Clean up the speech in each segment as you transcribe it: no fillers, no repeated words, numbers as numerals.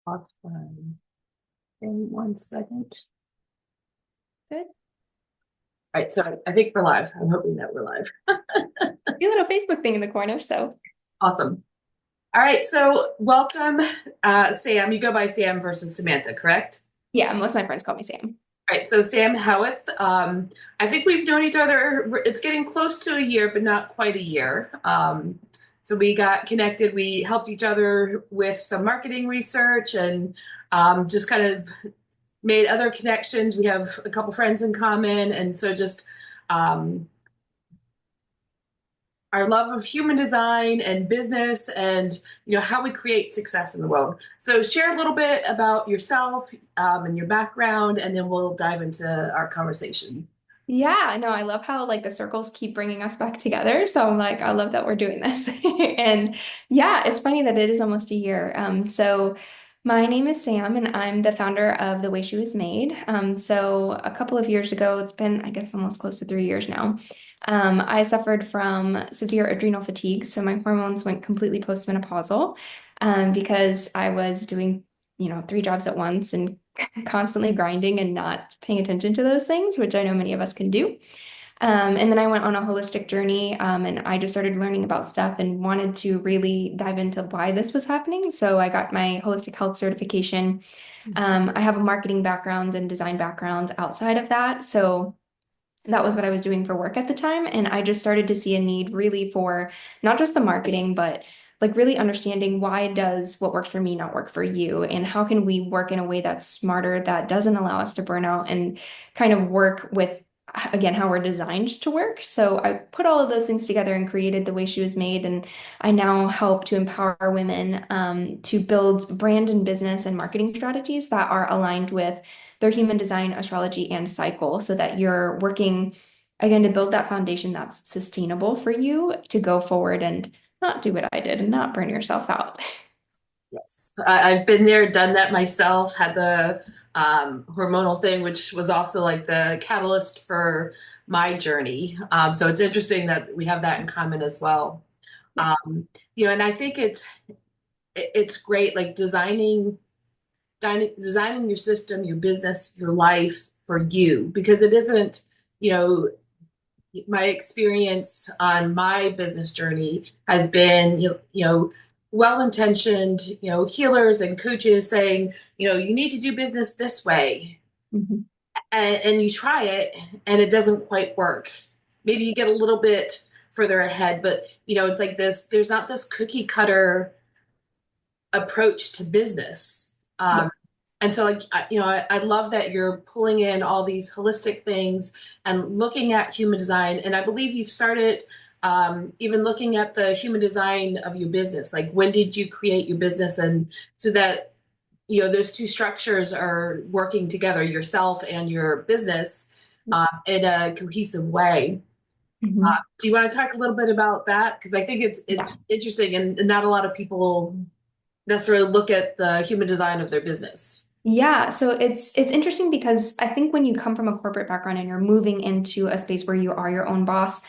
Awesome. In 1 second. Good. All right, so I think we're live. I'm hoping that we're live. See a little Facebook thing in the corner. So Awesome. All right, so welcome, Sam. You go by Sam versus Samantha, correct? yeah, most of my friends call me Sam. All right, so Sam Howarth. I think we've known each other. It's getting close to a year, but not quite a year. So we got connected. We helped each other with some marketing research and just kind of made other connections. We have a couple friends in common, and so just um, our love of human design and business and how we create success in the world. So share a little bit about yourself and your background, and then we'll dive into our conversation. Yeah, no, I love how like the circles keep bringing us back together. So I'm like, I love that we're doing this. And yeah, it's funny that it is almost a year. So my name is Sam and I'm the founder of The Way She Was Made. So a couple of years ago, it's been, I guess, almost close to 3 years now. I suffered from severe adrenal fatigue. So my hormones went completely postmenopausal, because I was doing, three jobs at once and constantly grinding and not paying attention to those things, which I know many of us can do. And then I went on a holistic journey, and I just started learning about stuff and wanted to really dive into why this was happening. So I got my holistic health certification. I have a marketing background and design background outside of that. So that was what I was doing for work at the time. And I just started to see a need really for not just the marketing, but like really understanding why does what works for me not work for you? And how can we work in a way that's smarter, that doesn't allow us to burn out and kind of work with, again, how we're designed to work. So I put all of those things together and created The Way She Was Made. And I now help to empower women to build brand and business and marketing strategies that are aligned with their human design, astrology, and cycle so that you're working again to build that foundation that's sustainable for you to go forward and not do what I did and not burn yourself out. Yes, I've been there, done that myself, had the hormonal thing, which was also like the catalyst for my journey. So it's interesting that we have that in common as well. Yeah. And I think it's great, like designing your system, your business, your life for you, because it isn't, you know, my experience on my business journey has been, well-intentioned, healers and coaches saying, you need to do business this way, Mhm. and you try it and it doesn't quite work. Maybe you get a little bit further ahead, but it's like this, there's not this cookie cutter approach to business. Yeah. And so, like, I love that you're pulling in all these holistic things and looking at human design. And I believe you've started even looking at the human design of your business. Like, when did you create your business? And so that, those two structures are working together, yourself and your business, in a cohesive way. Mhm. Do you want to talk a little bit about that? Because I think Yeah. it's interesting, and not a lot of people necessarily look at the human design of their business. Yeah, so it's interesting because I think when you come from a corporate background and you're moving into a space where you are your own boss,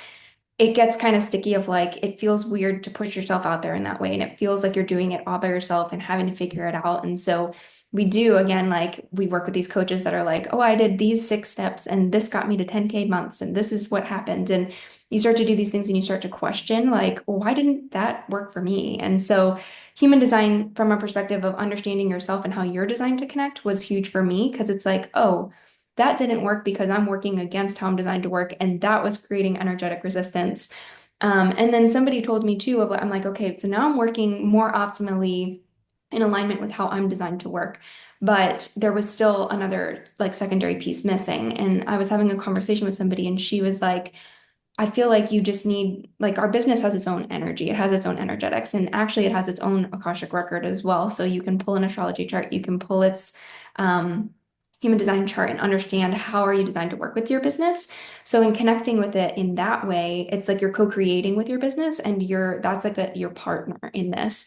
it gets kind of sticky of like it feels weird to push yourself out there in that way and it feels like you're doing it all by yourself and having to figure it out. And so we do again, like we work with these coaches that are like, oh, I did these 6 steps and this got me to 10K months and this is what happened. And you start to do these things and you start to question like, well, why didn't that work for me? And so human design from a perspective of understanding yourself and how you're designed to connect was huge for me because it's like, oh, that didn't work because I'm working against how I'm designed to work, and that was creating energetic resistance. And then somebody told me too, of I'm like, okay, so now I'm working more optimally in alignment with how I'm designed to work. But there was still another like secondary piece missing. And I was having a conversation with somebody, and she was like, I feel like you just need, like, our business has its own energy, it has its own energetics, and actually it has its own Akashic record as well. So you can pull an astrology chart, you can pull its um, human design chart and understand how are you designed to work with your business. So in connecting with it in that way, it's like you're co-creating with your business, and that's like your partner in this.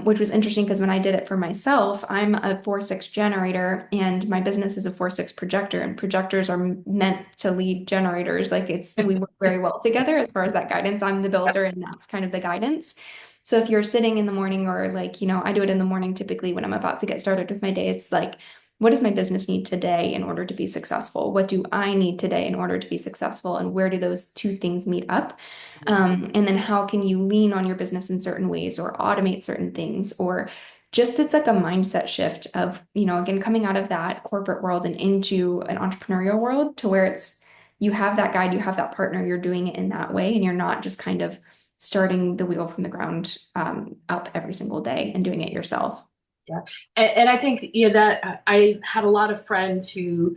Which was interesting because when I did it for myself, I'm a 4/6 generator and my business is a 4/6 projector, and projectors are meant to lead generators. Like we work very well together as far as that guidance. I'm the builder and that's kind of the guidance. So if you're sitting in the morning or like, I do it in the morning typically when I'm about to get started with my day, it's like, what does my business need today in order to be successful? What do I need today in order to be successful? And where do those two things meet up? And then how can you lean on your business in certain ways or automate certain things or just it's like a mindset shift of, again, coming out of that corporate world and into an entrepreneurial world to where it's you have that guide, you have that partner, you're doing it in that way, and you're not just kind of starting the wheel from the ground up every single day and doing it yourself. Yeah. And I think, that I had a lot of friends who,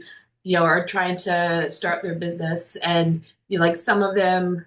are trying to start their business and, like some of them,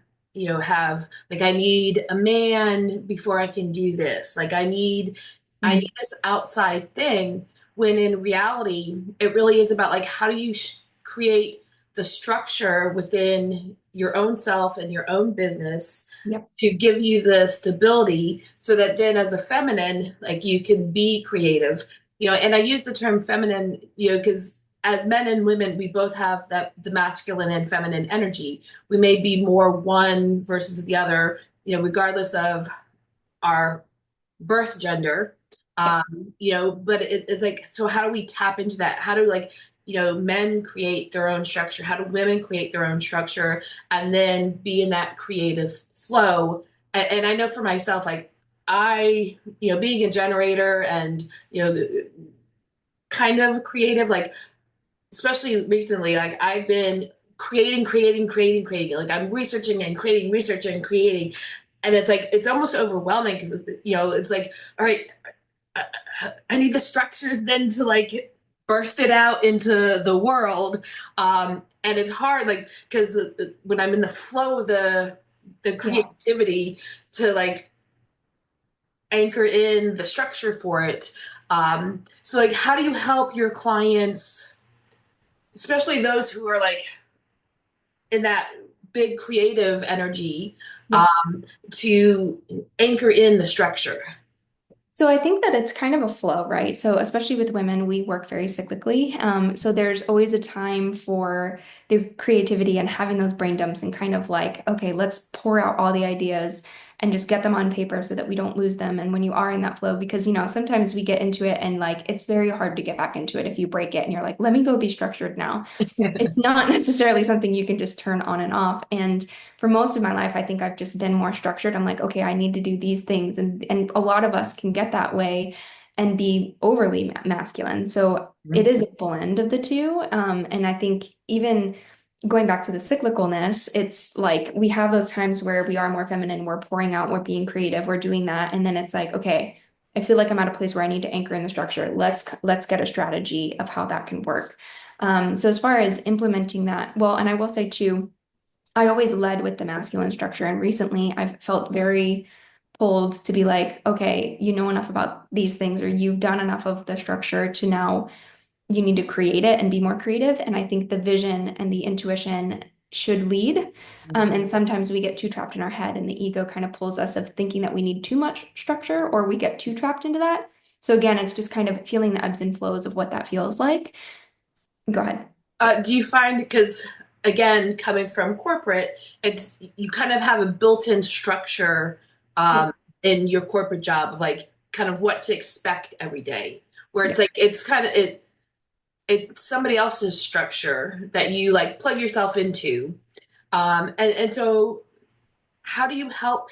have like, I need a man before I can do this. Like I Mm. need this outside thing when in reality, it really is about like, how do you create the structure within your own self and your own business Yep. to give you the stability so that then as a feminine, like you can be creative, and I use the term feminine, because as men and women, we both have that the masculine and feminine energy. We may be more one versus the other, regardless of our birth gender. Yep. But it's like, so how do we tap into that? How do like, men create their own structure? How do women create their own structure and then be in that creative flow? And I know for myself, like being a generator and, kind of creative, like, especially recently, like I've been creating. Like I'm researching and creating, researching and creating. And it's like, it's almost overwhelming because, it's like, all right, I, I need the structures then to like birth it out into the world. And it's hard, like, because when I'm in the flow of the Yeah. creativity to like anchor in the structure for it. So like, how do you help your clients, especially those who are like in that big creative energy, Yep. to anchor in the structure? So I think that it's kind of a flow, right? So especially with women, we work very cyclically. So there's always a time for the creativity and having those brain dumps and kind of like, okay, let's pour out all the ideas and just get them on paper so that we don't lose them. And when you are in that flow, because sometimes we get into it and like it's very hard to get back into it if you break it and you're like, let me go be structured now. It's not necessarily something you can just turn on and off. And for most of my life, I think I've just been more structured. I'm like, okay, I need to do these things. And a lot of us can get that way and be overly masculine. So it is a blend of the two. And I think even going back to the cyclicalness, it's like we have those times where we are more feminine, we're pouring out, we're being creative, we're doing that. And then it's like, okay, I feel like I'm at a place where I need to anchor in the structure. Let's get a strategy of how that can work. So as far as implementing that, well, and I will say too, I always led with the masculine structure, and recently I've felt very pulled to be like, okay, you know enough about these things, or you've done enough of the structure to now you need to create it and be more creative. And I think the vision and the intuition should lead. And sometimes we get too trapped in our head, and the ego kind of pulls us of thinking that we need too much structure, or we get too trapped into that. So again, it's just kind of feeling the ebbs and flows of what that feels like. Go ahead. Do you find, because again, coming from corporate, it's you kind of have a built-in structure Yeah. in your corporate job of like kind of what to expect every day, where Yeah. it's like it's kind of it's somebody else's structure that you like plug yourself into. And so how do you help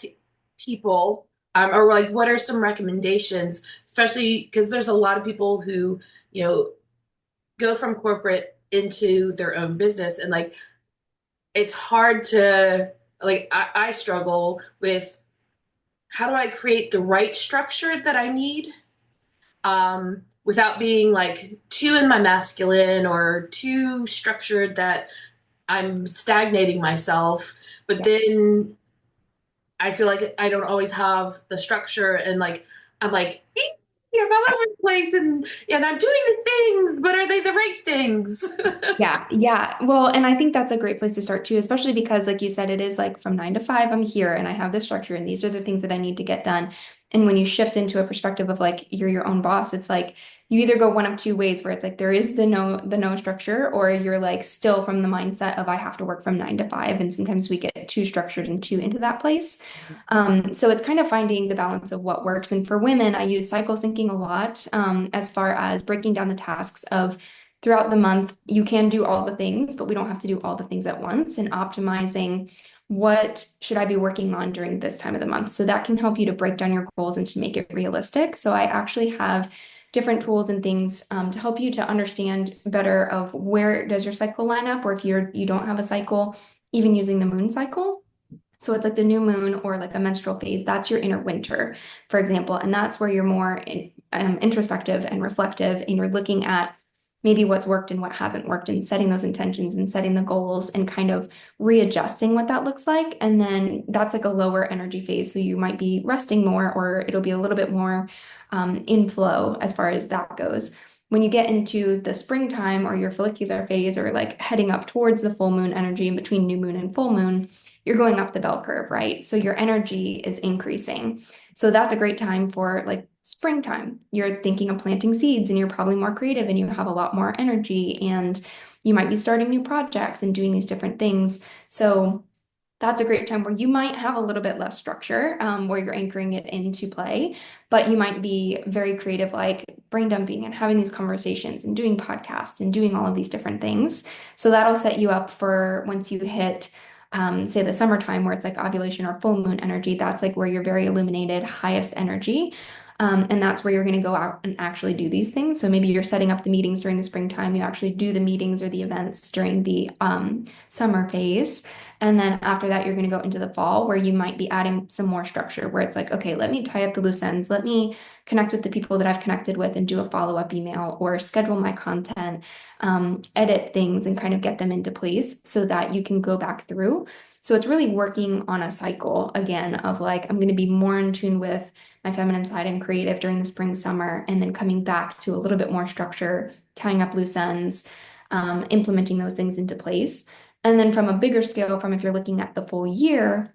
people, or like what are some recommendations, especially because there's a lot of people who, go from corporate into their own business and like it's hard to like I struggle with how do I create the right structure that I need, without being like too in my masculine or too structured that I'm stagnating myself, but Yeah. then I feel like I don't always have the structure and like I'm like I'm all over the place and I'm doing the things, but are they the right things? Yeah, yeah. Well, and I think that's a great place to start too, especially because, like you said, it is like from 9 to 5, I'm here and I have this structure, and these are the things that I need to get done. And when you shift into a perspective of like you're your own boss, it's like you either go one of two ways where it's like there is the no structure, or you're like still from the mindset of I have to work from 9 to 5, and sometimes we get too structured and too into that place. So it's kind of finding the balance of what works. And for women, I use cycle syncing a lot, as far as breaking down the tasks of throughout the month. You can do all the things, but we don't have to do all the things at once, and optimizing what should I be working on during this time of the month. So that can help you to break down your goals and to make it realistic. So I actually have different tools and things, to help you to understand better of where does your cycle line up, or if you don't have a cycle, even using the moon cycle. So it's like the new moon or like a menstrual phase. That's your inner winter, for example. And that's where you're more introspective and reflective, and you're looking at maybe what's worked and what hasn't worked, and setting those intentions and setting the goals and kind of readjusting what that looks like. And then that's like a lower energy phase. So you might be resting more, or it'll be a little bit more in flow as far as that goes. When you get into the springtime or your follicular phase, or like heading up towards the full moon energy in between new moon and full moon, you're going up the bell curve, right? So your energy is increasing. So that's a great time for like springtime. You're thinking of planting seeds, and you're probably more creative, and you have a lot more energy, and you might be starting new projects and doing these different things. So that's a great time where you might have a little bit less structure, where you're anchoring it into play, but you might be very creative, like brain dumping and having these conversations and doing podcasts and doing all of these different things. So that'll set you up for once you hit, say, the summertime, where it's like ovulation or full moon energy. That's like where you're very illuminated, highest energy. And that's where you're going to go out and actually do these things. So maybe you're setting up the meetings during the springtime, you actually do the meetings or the events during the summer phase. And then after that, you're going to go into the fall, where you might be adding some more structure, where it's like, okay, let me tie up the loose ends. Let me connect with the people that I've connected with and do a follow-up email, or schedule my content, edit things, and kind of get them into place so that you can go back through. So it's really working on a cycle again of like, I'm going to be more in tune with my feminine side and creative during the spring, summer, and then coming back to a little bit more structure, tying up loose ends, implementing those things into place. And then from a bigger scale, from if you're looking at the full year,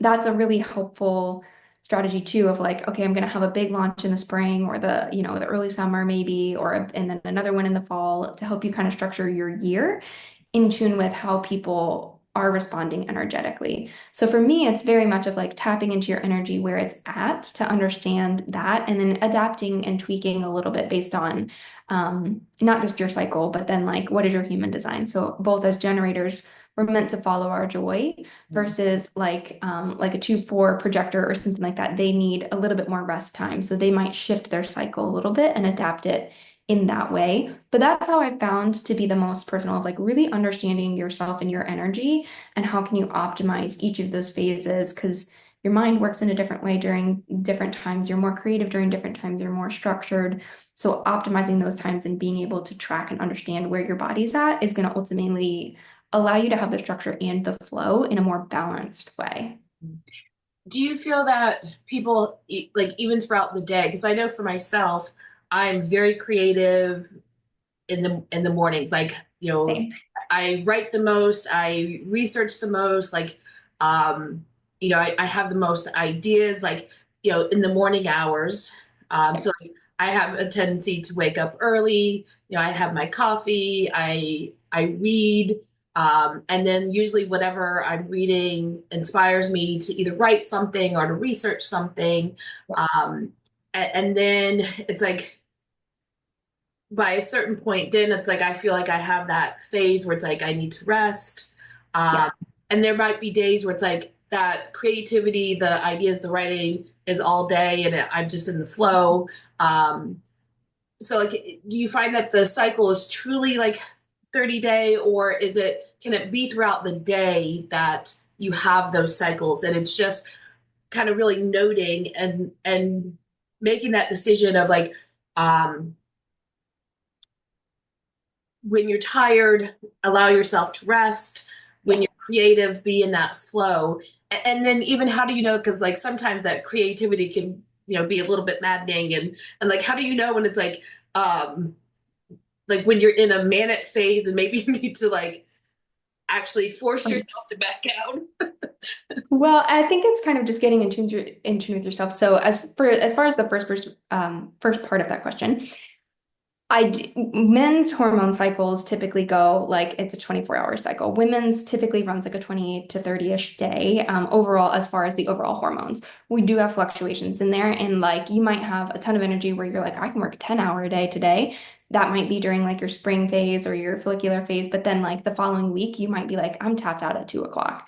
that's a really helpful strategy too, of like, okay, I'm going to have a big launch in the spring, or the early summer maybe, and then another one in the fall, to help you kind of structure your year in tune with how people are responding energetically. So for me, it's very much of like tapping into your energy where it's at, to understand that, and then adapting and tweaking a little bit based on, not just your cycle, but then like what is your human design. So both as generators, we're meant to follow our joy, versus like a 2/4 projector or something like that. They need a little bit more rest time. So they might shift their cycle a little bit and adapt it in that way. But that's how I found to be the most personal, of like really understanding yourself and your energy, and how can you optimize each of those phases, because your mind works in a different way during different times. You're more creative during different times. You're more structured. So optimizing those times and being able to track and understand where your body's at is going to ultimately allow you to have the structure and the flow in a more balanced way. Do you feel that people, like even throughout the day, because I know for myself, I'm very creative in the mornings. Like, Same. I write the most, I research the most, like, um, I have the most ideas, like, in the morning hours. Yeah. So I have a tendency to wake up early, I have my coffee, I read, and then usually whatever I'm reading inspires me to either write something or to research something. And then it's like, by a certain point, then it's like I feel like I have that phase where it's like I need to rest. Yeah. Um, and there might be days where it's like that creativity, the ideas, the writing is all day, and I'm just in the flow. So like, do you find that the cycle is truly like 30-day, or can it be throughout the day that you have those cycles, and it's just kind of really noting and making that decision of like, um, when you're tired, allow yourself to rest. When Yeah. you're creative, be in that flow. And then even how do you know? Because like sometimes that creativity can, be a little bit maddening. And like, how do you know when it's um, like when you're in a manic phase and maybe you need to like actually force yourself to back down? Well, I think it's kind of just getting in tune with yourself. So as far as the first part of that question, Men's hormone cycles typically go like it's a 24-hour cycle. Women's typically runs like a 28 to 30-ish day, overall, as far as the overall hormones. We do have fluctuations in there, and like you might have a ton of energy where you're like, I can work a 10-hour a day today. That might be during like your spring phase or your follicular phase, but then like the following week, you might be like, I'm tapped out at 2 o'clock.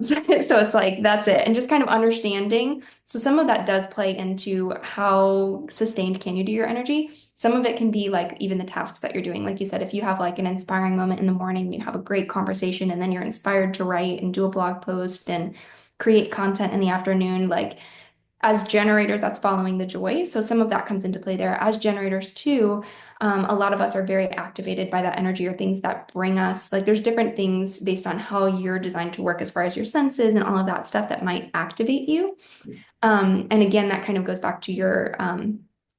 So it's like that's it. And just kind of understanding. So some of that does play into how sustained can you do your energy. Some of it can be like even the tasks that you're doing. Like you said, if you have like an inspiring moment in the morning, you have a great conversation, and then you're inspired to write and do a blog post and create content in the afternoon, like as generators, that's following the joy. So some of that comes into play there. As generators too, a lot of us are very activated by that energy or things that bring us, like there's different things based on how you're designed to work as far as your senses and all of that stuff that might activate you. And again, that kind of goes back to your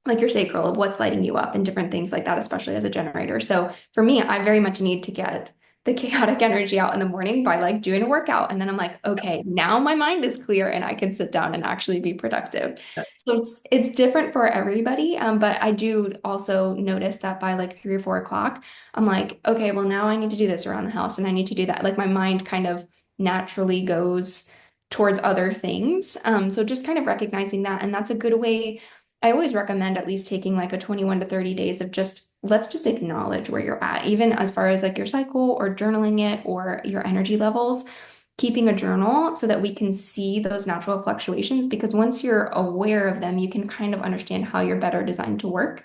like your sacral of what's lighting you up and different things like that, especially as a generator. So for me, I very much need to get the chaotic energy out in the morning by like doing a workout. And then I'm like, okay, now my mind is clear and I can sit down and actually be productive. So it's different for everybody. But I do also notice that by like 3 or 4 o'clock, I'm like, okay, well now I need to do this around the house and I need to do that. Like my mind kind of naturally goes towards other things. So just kind of recognizing that. And that's a good way. I always recommend at least taking like a 21 to 30 days of just let's just acknowledge where you're at, even as far as like your cycle or journaling it or your energy levels, keeping a journal so that we can see those natural fluctuations. Because once you're aware of them, you can kind of understand how you're better designed to work.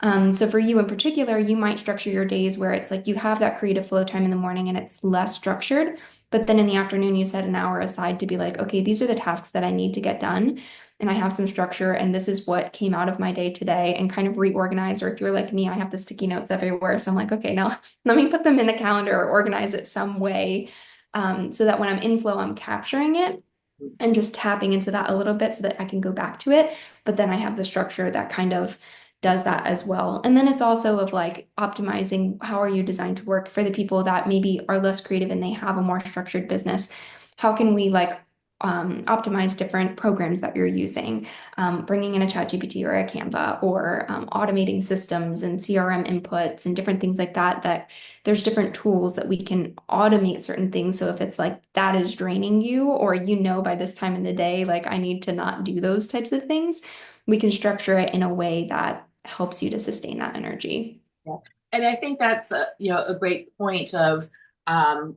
So for you in particular, you might structure your days where it's like you have that creative flow time in the morning and it's less structured. But then in the afternoon, you set an hour aside to be like, okay, these are the tasks that I need to get done. And I have some structure, and this is what came out of my day today, and kind of reorganize. Or if you're like me, I have the sticky notes everywhere. So I'm like, okay, now let me put them in a calendar or organize it some way so that when I'm in flow, I'm capturing it and just tapping into that a little bit so that I can go back to it. But then I have the structure that kind of does that as well. And then it's also of like optimizing how are you designed to work for the people that maybe are less creative and they have a more structured business. How can we like optimize different programs that you're using, bringing in a ChatGPT or a Canva, or automating systems and CRM inputs and different things like that, that there's different tools that we can automate certain things. So if it's like that is draining you, or by this time in the day, like I need to not do those types of things, we can structure it in a way that helps you to sustain that energy. Yeah. And I think that's a great point of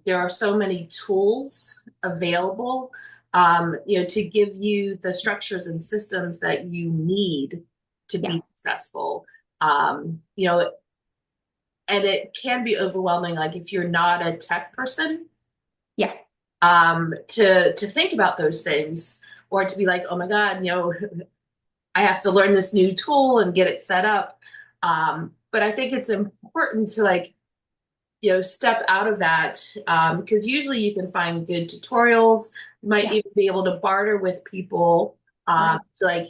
there are so many tools available to give you the structures and systems that you need to Yeah. be successful. And it can be overwhelming, like if you're not a tech person, Yeah. to think about those things, or to be like, oh my God, I have to learn this new tool and get it set up. But I think it's important to like, step out of that because usually you can find good tutorials. You might Yeah. even be able to barter with people Right. to like,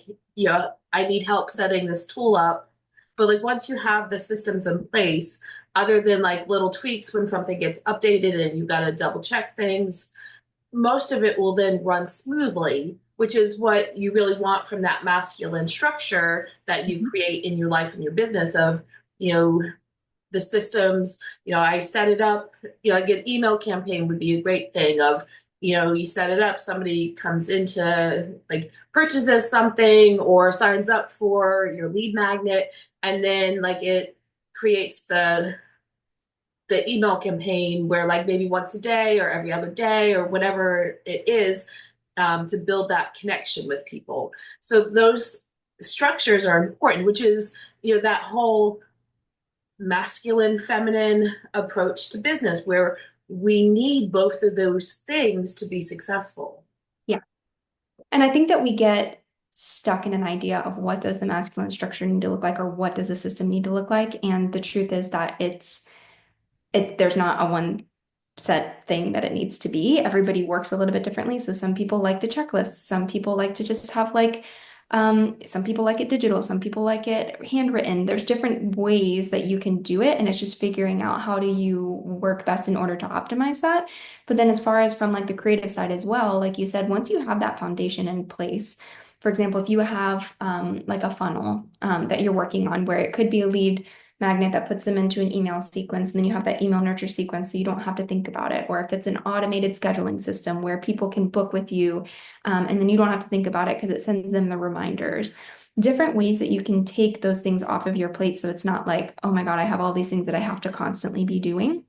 I need help setting this tool up. But like once you have the systems in place, other than like little tweaks when something gets updated and you've got to double check things, most of it will then run smoothly, which is what you really want from that masculine structure that you Mhm. create in your life and your business of, you know, the systems, I set it up, like an email campaign would be a great thing of, you set it up, somebody comes into like purchases something or signs up for your lead magnet, and then like it creates the email campaign where like maybe once a day or every other day or whatever it is to build that connection with people. So those structures are important, which is, that whole masculine, feminine approach to business where we need both of those things to be successful. Yeah. And I think that we get stuck in an idea of what does the masculine structure need to look like or what does the system need to look like. And the truth is that there's not a one set thing that it needs to be. Everybody works a little bit differently. So some people like the checklist. Some people like to just have like, some people like it digital. Some people like it handwritten. There's different ways that you can do it. And it's just figuring out how do you work best in order to optimize that. But then as far as from like the creative side as well, like you said, once you have that foundation in place, for example, if you have like a funnel that you're working on where it could be a lead magnet that puts them into an email sequence, and then you have that email nurture sequence so you don't have to think about it. Or if it's an automated scheduling system where people can book with you, and then you don't have to think about it because it sends them the reminders. Different ways that you can take those things off of your plate so it's not like, oh my God, I have all these things that I have to constantly be doing.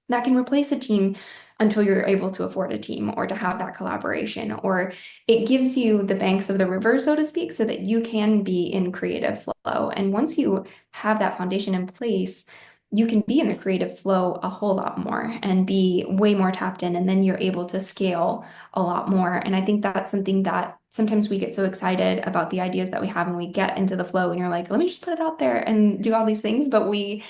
That can replace a team until you're able to afford a team or to have that collaboration, or it gives you the banks of the river, so to speak, so that you can be in creative flow. And once you have that foundation in place, you can be in the creative flow a whole lot more and be way more tapped in, and then you're able to scale a lot more. And I think that's something that sometimes we get so excited about the ideas that we have and we get into the flow and you're like, let me just put it out there and do all these things. But we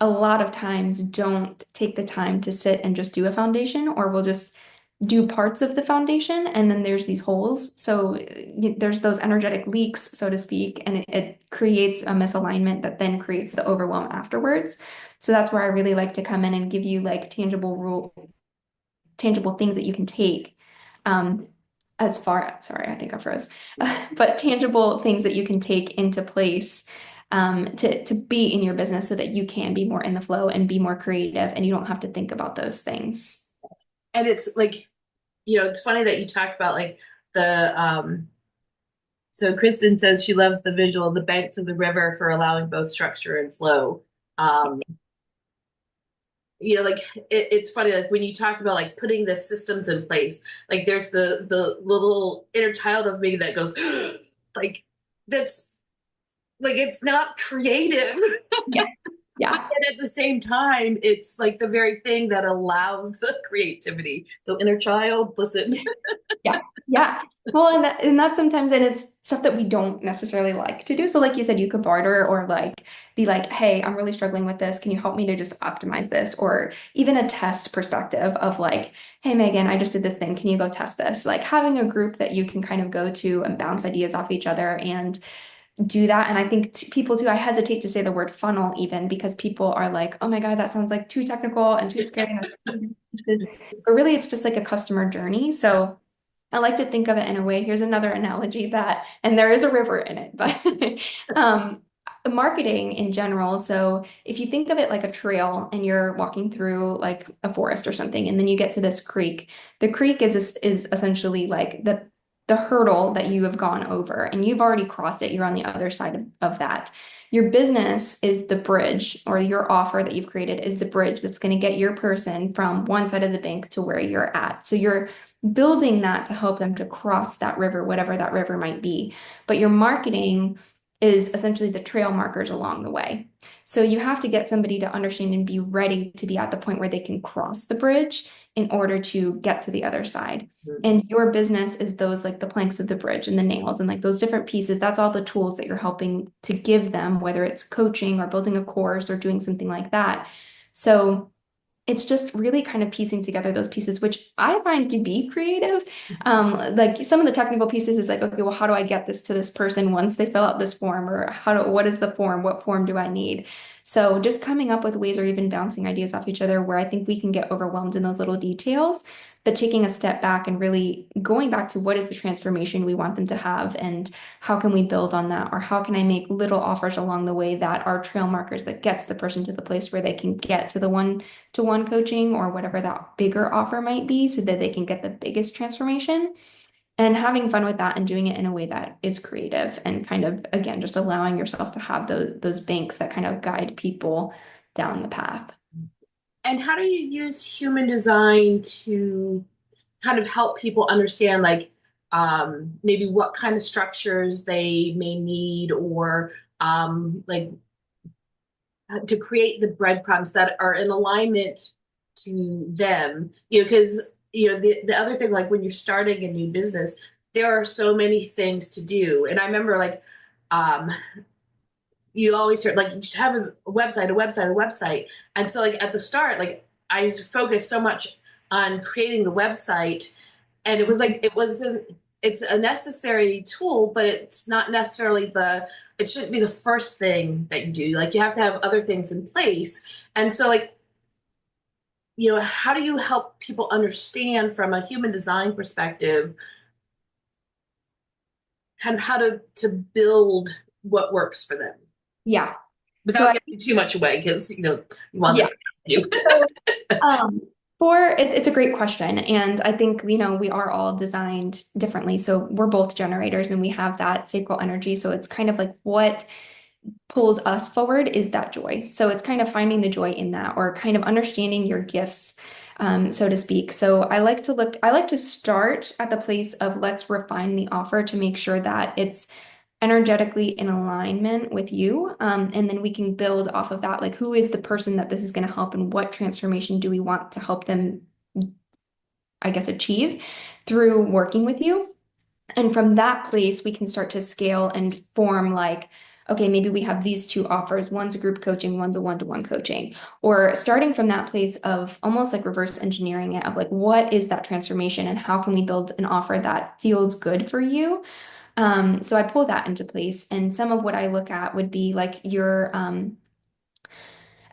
a lot of times don't take the time to sit and just do a foundation, or we'll just do parts of the foundation and then there's these holes. So there's those energetic leaks, so to speak, and it creates a misalignment that then creates the overwhelm afterwards. So that's where I really like to come in and give you like tangible things that you can take. As far, sorry, I think I froze, but tangible things that you can take into place to be in your business so that you can be more in the flow and be more creative and you don't have to think about those things. And it's like, it's funny that you talk about like the so Kristen says she loves the visual, the banks of the river for allowing both structure and flow. Um, like it's funny, like when you talk about like putting the systems in place, like there's the little inner child of me that goes like that's like it's not creative. Yeah. Yeah. And at the same time, it's like the very thing that allows the creativity. So inner child, listen. Yeah. Yeah. Well, and that's sometimes, and it's stuff that we don't necessarily like to do. So like you said, you could barter or like be like, hey, I'm really struggling with this. Can you help me to just optimize this? Or even a test perspective of like, hey, Megan, I just did this thing. Can you go test this? Like having a group that you can kind of go to and bounce ideas off each other and do that. And I think people too, I hesitate to say the word funnel even because people are like, oh my God, that sounds like too technical and too scary. And but really, it's just like a customer journey. So I like to think of it in a way. Here's another analogy that, and there is a river in it, but um, marketing in general. So if you think of it like a trail and you're walking through like a forest or something, and then you get to this creek, the creek is essentially like the hurdle that you have gone over, and you've already crossed it. You're on the other side of that. Your business is the bridge, or your offer that you've created is the bridge that's going to get your person from one side of the bank to where you're at. So you're building that to help them to cross that river, whatever that river might be. But your marketing is essentially the trail markers along the way. So you have to get somebody to understand and be ready to be at the point where they can cross the bridge in order to get to the other side. And your business is those like the planks of the bridge and the nails and like those different pieces. That's all the tools that you're helping to give them, whether it's coaching or building a course or doing something like that. So it's just really kind of piecing together those pieces, which I find to be creative. Like some of the technical pieces is like, okay, well, how do I get this to this person once they fill out this form, or what is the form? What form do I need? So just coming up with ways or even bouncing ideas off each other where I think we can get overwhelmed in those little details, but taking a step back and really going back to what is the transformation we want them to have and how can we build on that, or how can I make little offers along the way that are trail markers that gets the person to the place where they can get to the one coaching or whatever that bigger offer might be so that they can get the biggest transformation, and having fun with that and doing it in a way that is creative and kind of again just allowing yourself to have those banks that kind of guide people down the path. And how do you use human design to kind of help people understand, like, maybe what kind of structures they may need, or like to create the breadcrumbs that are in alignment to them? Because, the other thing, like when you're starting a new business, there are so many things to do. And I remember like, um, you always start like you should have a website. And so like at the start, like I used to focus so much on creating the website, and it was like it's a necessary tool, but it's not necessarily it shouldn't be the first thing that you do. Like you have to have other things in place. And so like, how do you help people understand from a human design perspective kind of how to build what works for them? Yeah. So without giving too much away, because you want them yeah. to come to you. So Um, it's a great question. And I think, we are all designed differently. So we're both generators and we have that sacral energy. So it's kind of like what pulls us forward is that joy. So it's kind of finding the joy in that or kind of understanding your gifts, so to speak. So I like to start at the place of let's refine the offer to make sure that it's energetically in alignment with you. And then we can build off of that. Like, who is the person that this is going to help, and what transformation do we want to help them, I guess, achieve through working with you? And from that place, we can start to scale and form like, okay, maybe we have these two offers. One's a group coaching, one's a one-to-one coaching. Or starting from that place of almost like reverse engineering it of like, what is that transformation and how can we build an offer that feels good for you? So I pull that into place. And some of what I look at would be like your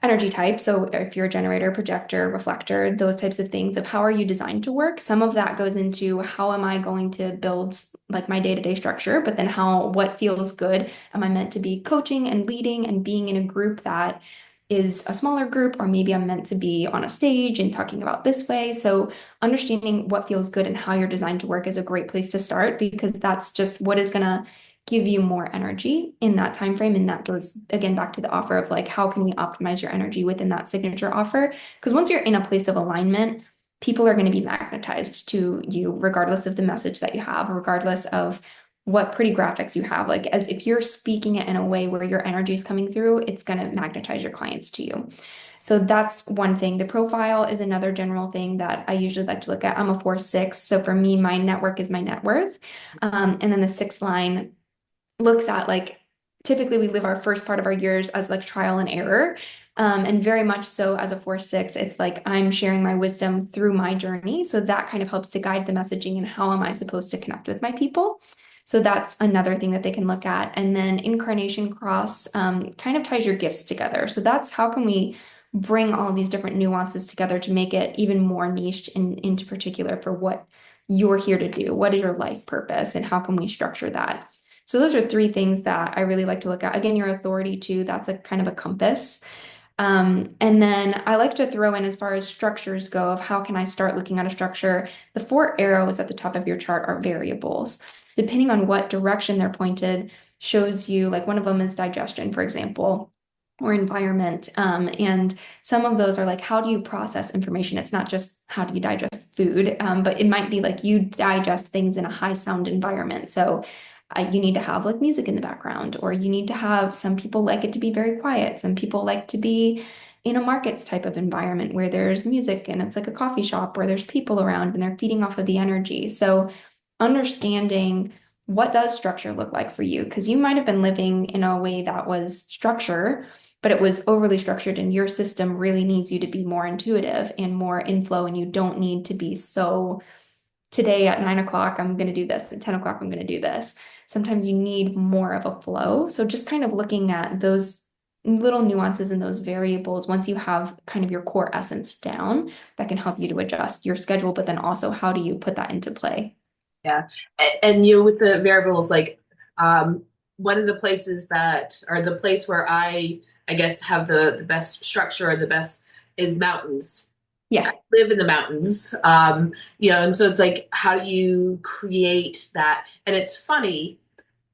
energy type. So if you're a generator, projector, reflector, those types of things of how are you designed to work? Some of that goes into how am I going to build like my day-to-day structure, but then what feels good? Am I meant to be coaching and leading and being in a group that is a smaller group, or maybe I'm meant to be on a stage and talking about this way. So understanding what feels good and how you're designed to work is a great place to start because that's just what is going to give you more energy in that time frame. And that goes again back to the offer of like, how can we optimize your energy within that signature offer? Because once you're in a place of alignment, people are going to be magnetized to you, regardless of the message that you have, regardless of what pretty graphics you have. Like, as if you're speaking it in a way where your energy is coming through, it's going to magnetize your clients to you. So that's one thing. The profile is another general thing that I usually like to look at. I'm a 4/6. So for me, my network is my net worth. And then the sixth line looks at like typically we live our first part of our years as like trial and error. And very much so as a 4/6, it's like I'm sharing my wisdom through my journey. So that kind of helps to guide the messaging and how am I supposed to connect with my people. So that's another thing that they can look at. And then incarnation cross kind of ties your gifts together. So that's how can we bring all these different nuances together to make it even more niched into particular for what you're here to do. What is your life purpose and how can we structure that? So those are three things that I really like to look at. Again, your authority too, that's a kind of a compass. And then I like to throw in as far as structures go of how can I start looking at a structure. The four arrows at the top of your chart are variables. Depending on what direction they're pointed, shows you like one of them is digestion, for example, or environment. And some of those are like, how do you process information? It's not just how do you digest food, but it might be like you digest things in a high sound environment. So you need to have like music in the background, or you need to have some people like it to be very quiet. Some people like to be in a markets type of environment where there's music and it's like a coffee shop where there's people around and they're feeding off of the energy. So understanding what does structure look like for you? Because you might have been living in a way that was structure, but it was overly structured, and your system really needs you to be more intuitive and more in flow, and you don't need to be so today at 9 o'clock, I'm going to do this. At 10 o'clock, I'm going to do this. Sometimes you need more of a flow. So just kind of looking at those little nuances and those variables, once you have kind of your core essence down, that can help you to adjust your schedule, but then also how do you put that into play? Yeah. And with the variables, like um, one of the places that, or the place where I guess have the best structure or the best is mountains. Yeah. Live in the mountains. And so it's like, how do you create that? And it's funny,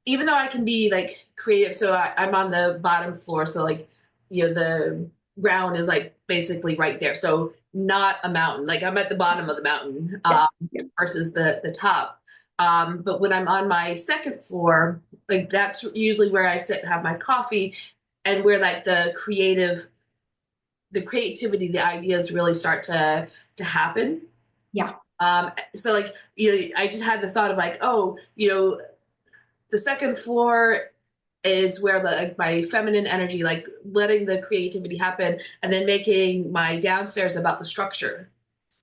even though I can be like creative, so I'm on the bottom floor, so like, the ground is like basically right there. So not a mountain. Like I'm at the bottom of the mountain Yeah. Yeah. versus the top. But when I'm on my second floor, like that's usually where I sit and have my coffee and where like the creativity, the ideas really start to happen. Yeah. So like, I just had the thought of like, oh, the second floor is where the like, my feminine energy, like letting the creativity happen, and then making my downstairs about the structure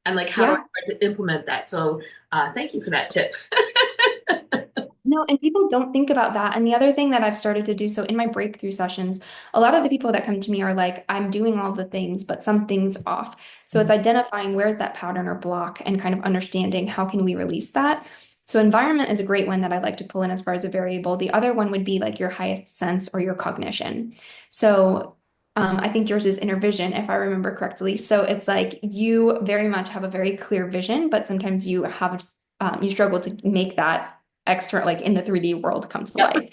and like how do I Yeah. start to implement that. So thank you for that tip. No, and people don't think about that. And the other thing that I've started to do, so in my breakthrough sessions, a lot of the people that come to me are like, I'm doing all the things, but something's off. So it's identifying where's that pattern or block and kind of understanding how can we release that. So environment is a great one that I like to pull in as far as a variable. The other one would be like your highest sense or your cognition. So I think yours is inner vision, if I remember correctly. So it's like you very much have a very clear vision, but sometimes you struggle to make that external, like in the 3D world, come to Yep. life.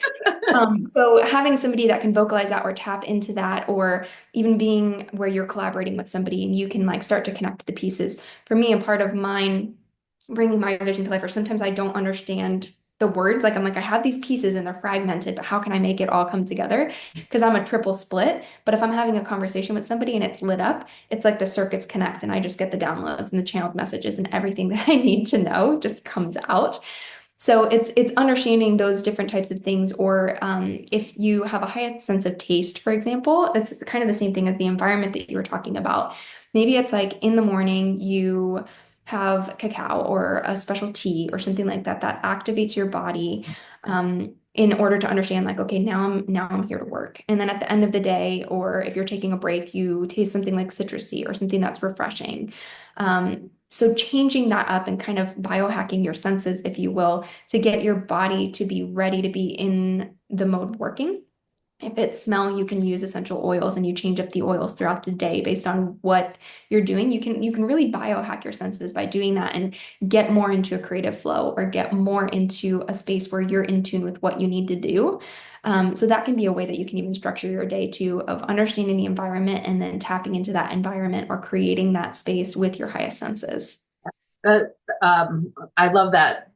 So having somebody that can vocalize that or tap into that, or even being where you're collaborating with somebody and you can like start to connect the pieces. For me, a part of mine bringing my vision to life, or sometimes I don't understand the words. Like I'm like, I have these pieces and they're fragmented, but how can I make it all come together? Because I'm a triple split. But if I'm having a conversation with somebody and it's lit up, it's like the circuits connect and I just get the downloads and the channeled messages and everything that I need to know just comes out. So it's understanding those different types of things, or if you have a high sense of taste, for example, it's kind of the same thing as the environment that you were talking about. Maybe it's like in the morning you have cacao or a special tea or something like that that activates your body in order to understand like, okay, now I'm here to work. And then at the end of the day, or if you're taking a break, you taste something like citrusy or something that's refreshing. So changing that up and kind of biohacking your senses, if you will, to get your body to be ready to be in the mode working. If it's smell, you can use essential oils and you change up the oils throughout the day based on what you're doing. You can really biohack your senses by doing that and get more into a creative flow or get more into a space where you're in tune with what you need to do. So that can be a way that you can even structure your day too, of understanding the environment and then tapping into that environment or creating that space with your highest senses. Uh, I love that.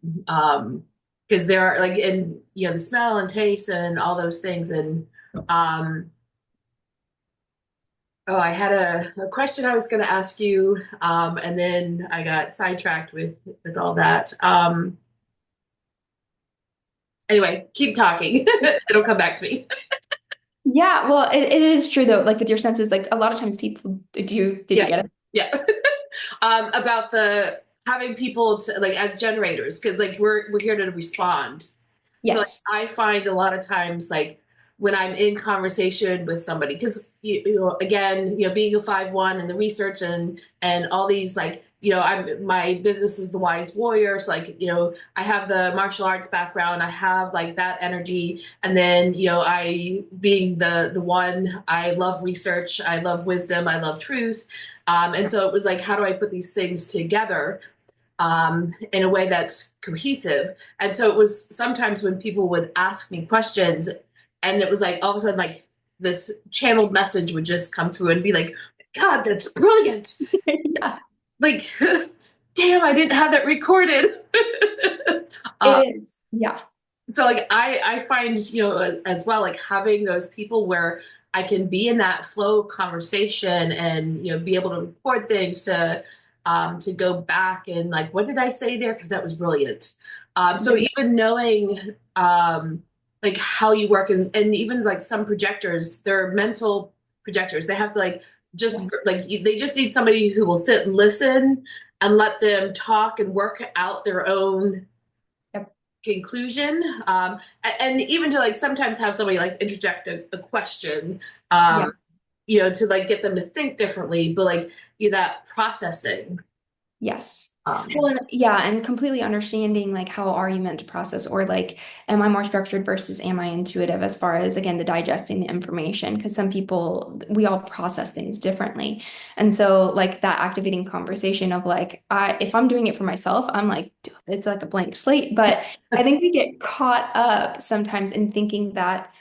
Because there are like, and the smell and taste and all those things. And um, oh, I had a question I was going to ask you, and then I got sidetracked with all that. Anyway, keep talking. It'll come back to me. Yeah, well, it is true though, like with your senses, like a lot of times people do, did you Yeah, get it? yeah. About the having people to like as generators, because like we're here to respond. So like, Yes. I find a lot of times like when I'm in conversation with somebody, because again, being a 5-1 and the research and all these like, my business is the Wise Warrior. So like, I have the martial arts background, I have like that energy. And then, I being the one, I love research, I love wisdom, I love truth. And so it was like, how do I put these things together? In a way that's cohesive. And so it was sometimes when people would ask me questions, and it was like all of a sudden, like this channeled message would just come through and be like, God, that's brilliant. Yeah, Like, damn, I didn't have that recorded. it uh, is. Yeah. so like I find as well like having those people where I can be in that flow conversation and be able to record things to go back and like what did I say there because that was brilliant. So even knowing like how you work and even like some projectors, they're mental projectors. They have to like just Yes. like they just need somebody who will sit and listen and let them talk and work out their own Yep. conclusion. And even to like sometimes have somebody like interject a question, Yeah. to like get them to think differently, but like that processing. Yes. Well, Um, and yeah, and completely understanding like how are you meant to process, or like, am I more structured versus am I intuitive as far as again the digesting the information? Because some people we all process things differently. And so like that activating conversation of like, if I'm doing it for myself, I'm like, it's like a blank slate. But I think we get caught up sometimes in thinking that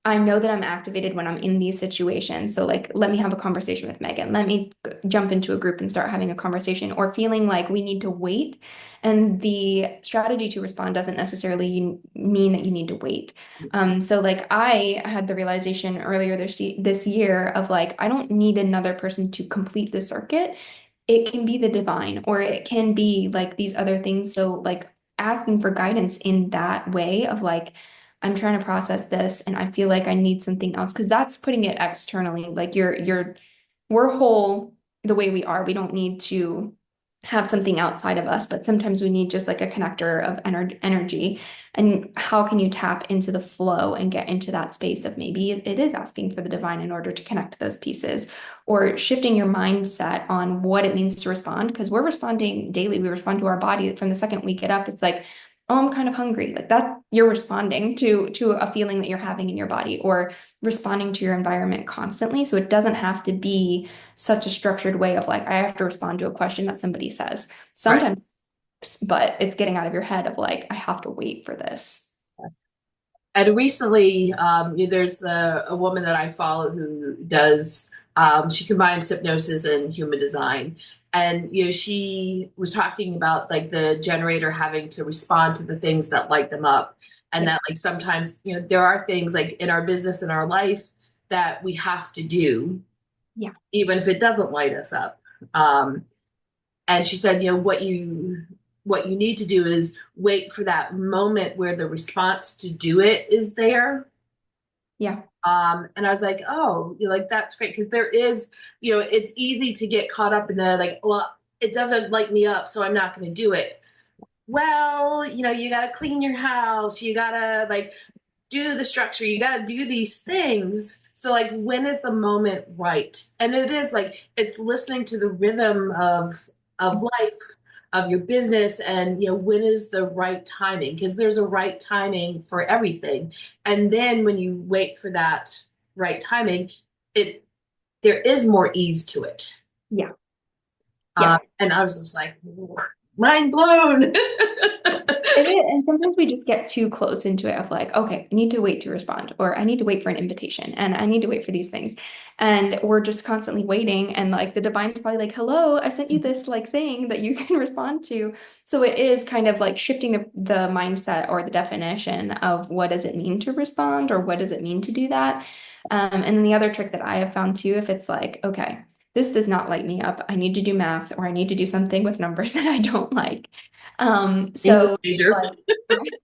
I know that I'm activated when I'm in these situations. So, like, let me have a conversation with Megan. Let me jump into a group and start having a conversation, or feeling like we need to wait. And the strategy to respond doesn't necessarily mean that you need to wait. So, like, I had the realization earlier this year of like, I don't need another person to complete the circuit. It can be the divine, or it can be like these other things. So, like, asking for guidance in that way of like, I'm trying to process this and I feel like I need something else, because that's putting it externally. Like we're whole the way we are. We don't need to have something outside of us, but sometimes we need just like a connector of energy. And how can you tap into the flow and get into that space of maybe it is asking for the divine in order to connect those pieces, or shifting your mindset on what it means to respond, because we're responding daily. We respond to our body from the second we get up. It's like oh, I'm kind of hungry. Like that, you're responding to a feeling that you're having in your body or responding to your environment constantly. So it doesn't have to be such a structured way of like, I have to respond to a question that somebody says. Right. Sometimes, but it's getting out of your head of like, I have to wait for this. And recently, there's a woman that I follow who does, she combines hypnosis and human design. And, she was talking about like the generator having to respond to the things that light them up. And Yeah. that like sometimes, there are things like in our business, in our life that we have to do, Yeah. even if it doesn't light us up. Um, and she said, what you need to do is wait for that moment where the response to do it is there. Yeah. And I was like, oh, like that's great because there is, it's easy to get caught up in the like, well, it doesn't light me up, so I'm not going to do it. Well, you got to clean your house, you got to like do the structure, you got to do these things. So like, when is the moment right? And it is like it's listening to the rhythm of life, of your business, and when is the right timing? Because there's a right timing for everything. And then when you wait for that right timing, it there is more ease to it. Yeah. Yeah. And I was just like, mind blown. It is, and sometimes we just get too close into it of like, okay, I need to wait to respond, or I need to wait for an invitation, and I need to wait for these things. And we're just constantly waiting. And like the divine's probably like, hello, I sent you this like thing that you can respond to. So it is kind of like shifting the mindset or the definition of what does it mean to respond or what does it mean to do that. And then the other trick that I have found too, if it's like, okay, this does not light me up, I need to do math or I need to do something with numbers that I don't like. English So it's major. like,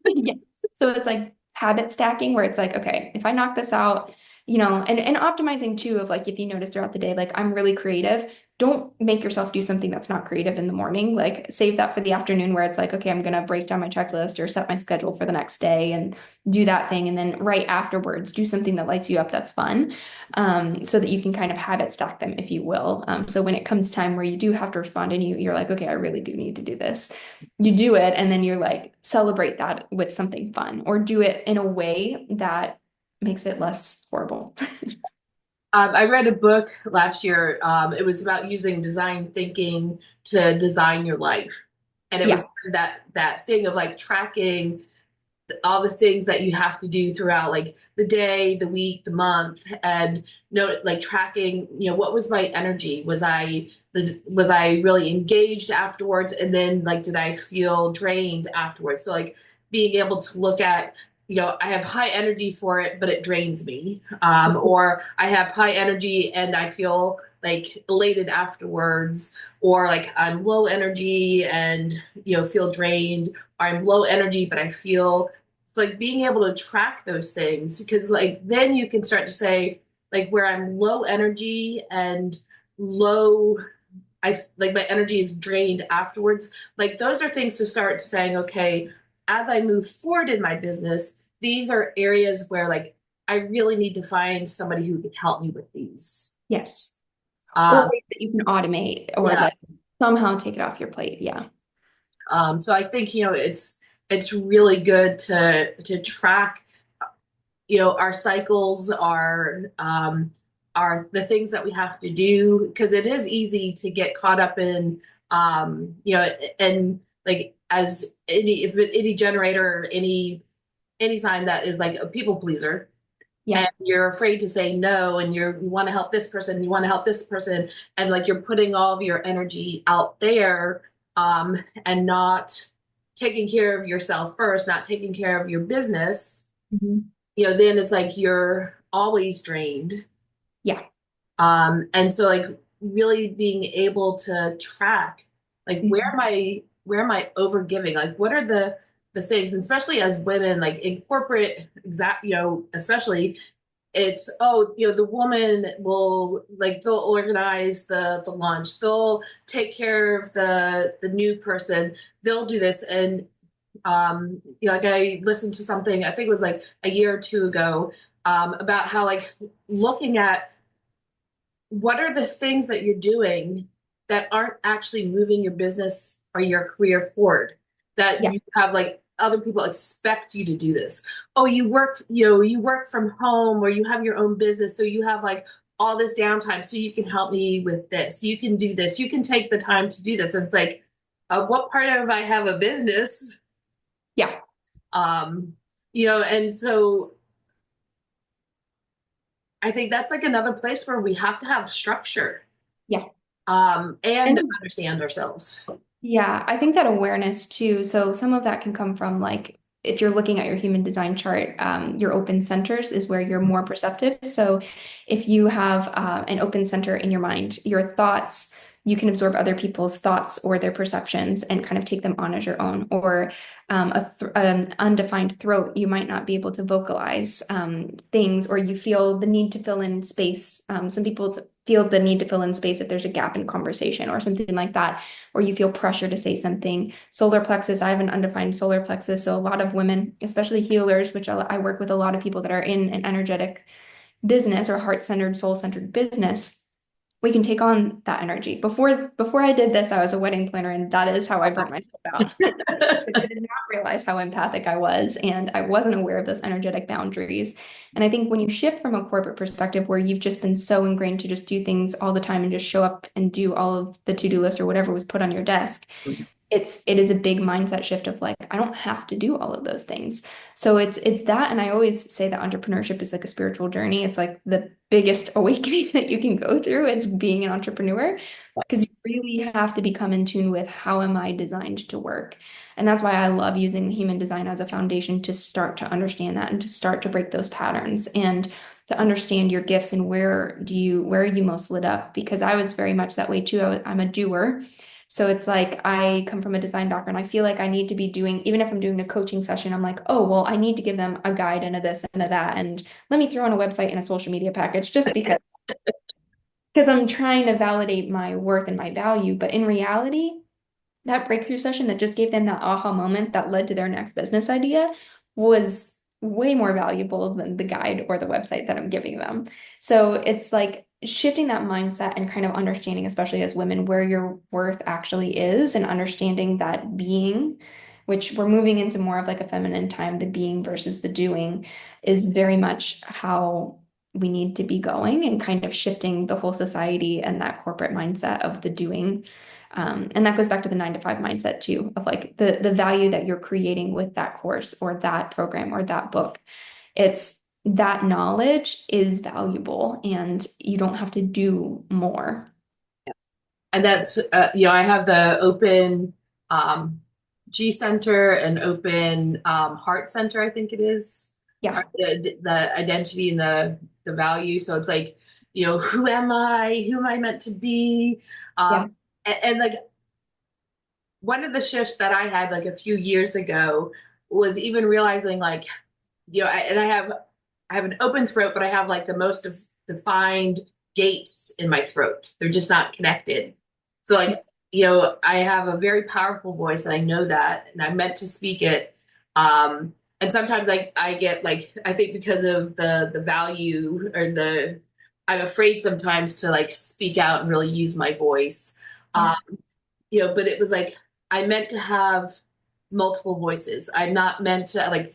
yeah. So it's like habit stacking where it's like, okay, if I knock this out, and optimizing too of like if you notice throughout the day, like I'm really creative, don't make yourself do something that's not creative in the morning. Like save that for the afternoon where it's like, okay, I'm gonna break down my checklist or set my schedule for the next day and do that thing. And then right afterwards, do something that lights you up that's fun. So that you can kind of habit stack them, if you will. So when it comes time where you do have to respond and you're like, okay, I really do need to do this, you do it and then you're like celebrate that with something fun or do it in a way that makes it less horrible. I read a book last year. It was about using design thinking to design your life, and it was Yeah. that thing of like tracking all the things that you have to do throughout like the day, the week, the month, and like tracking, what was my energy? Was I really engaged afterwards? And then like did I feel drained afterwards? So like being able to look at, I have high energy for it, but it drains me. Or I have high energy and I feel like elated afterwards, or like I'm low energy and feel drained, or I'm low energy but I feel. It's like being able to track those things because like then you can start to say like where I'm low energy and low, I like my energy is drained afterwards. Like those are things to start saying, okay, as I move forward in my business, these are areas where like I really need to find somebody who can help me with these. Yes. Or Um, ways that you can automate or yeah. like somehow take it off your plate. Yeah. So I think it's really good to track our cycles are the things that we have to do because it is easy to get caught up in and like as any generator or any sign that is like a people pleaser, Yeah. and you're afraid to say no, and you want to help this person, you want to help this person, and like you're putting all of your energy out there, and not taking care of yourself first, not taking care of your business, Mhm. then it's like you're always drained. Yeah. And so like really being able to track like Mhm. where am I over giving? Like what are the things, and especially as women, like in corporate exact, especially it's the woman will like they'll organize the lunch, they'll take care of the new person, they'll do this. And like I listened to something, I think it was like a year or two ago, about how like looking at what are the things that you're doing that aren't actually moving your business or your career forward, that Yeah. you have like other people expect you to do this. Oh, you work from home or you have your own business, so you have like all this downtime, so you can help me with this. You can do this. You can take the time to do this. And it's like, what part of I have a business? Yeah. Um, and so I think that's like another place where we have to have structure, Yeah. and And understand ourselves. yeah, I think that awareness too. So some of that can come from like if you're looking at your human design chart, your open centers is where you're more perceptive. So if you have an open center in your mind, your thoughts, you can absorb other people's thoughts or their perceptions and kind of take them on as your own. Or an undefined throat, you might not be able to vocalize things, or you feel the need to fill in space. Some people feel the need to fill in space if there's a gap in conversation or something like that, or you feel pressure to say something. Solar plexus, I have an undefined solar plexus. So a lot of women, especially healers, which I work with a lot of people that are in an energetic business or heart-centered, soul-centered business, we can take on that energy. Before I did this, I was a wedding planner, and that is how I burnt myself out. I did not realize how empathic I was, and I wasn't aware of those energetic boundaries. And I think when you shift from a corporate perspective where you've just been so ingrained to just do things all the time and just show up and do all of the to-do list or whatever was put on your desk, it is a big mindset shift of like, I don't have to do all of those things. So it's that, and I always say that entrepreneurship is like a spiritual journey. It's like the biggest awakening that you can go through is being an entrepreneur, because Yes. you really have to become in tune with how am I designed to work. And that's why I love using human design as a foundation to start to understand that and to start to break those patterns and to understand your gifts and where are you most lit up? Because I was very much that way too. I'm a doer. So it's like I come from a design background. I feel like I need to be doing, even if I'm doing a coaching session, I'm like, oh, well, I need to give them a guide and a this and a that. And let me throw in a website and a social media package just because I'm trying to validate my worth and my value. But in reality, that breakthrough session that just gave them that aha moment that led to their next business idea was way more valuable than the guide or the website that I'm giving them. So it's like shifting that mindset and kind of understanding, especially as women, where your worth actually is and understanding that being, which we're moving into more of like a feminine time, the being versus the doing, is very much how we need to be going and kind of shifting the whole society and that corporate mindset of the doing. And that goes back to the 9 to 5 mindset too, of like the value that you're creating with that course or that program or that book. It's that knowledge is valuable and you don't have to do more. And that's, I have the open um, G Center and open Heart Center, I think it is, Yeah, the identity and the value. So it's like, who am I? Who am I meant to be? yeah, And like one of the shifts that I had like a few years ago was even realizing like, I have an open throat, but I have like the most defined gates in my throat. They're just not connected. So like, I have a very powerful voice and I know that and I'm meant to speak it. And sometimes I get like I think because of the value or I'm afraid sometimes to like speak out and really use my voice. yeah, Um, but it was like I meant to have multiple voices. I'm not meant to like,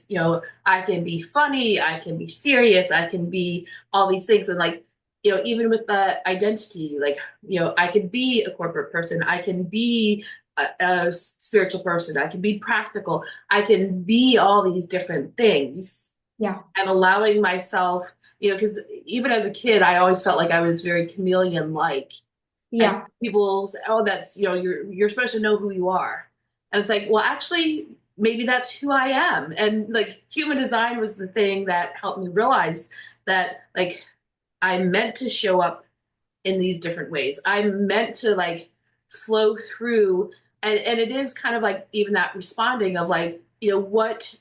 I can be funny, I can be serious, I can be all these things. And like, even with the identity, like, I can be a corporate person, I can be a spiritual person, I can be practical, I can be all these different things yeah, and allowing myself, because even as a kid, I always felt like I was very chameleon-like. And yeah, people say, "Oh, that's you're supposed to know who you are," and it's like, well, actually, maybe that's who I am. And like human design was the thing that helped me realize that like I'm meant to show up in these different ways. I'm meant to like flow through, and it is kind of like even that responding of like what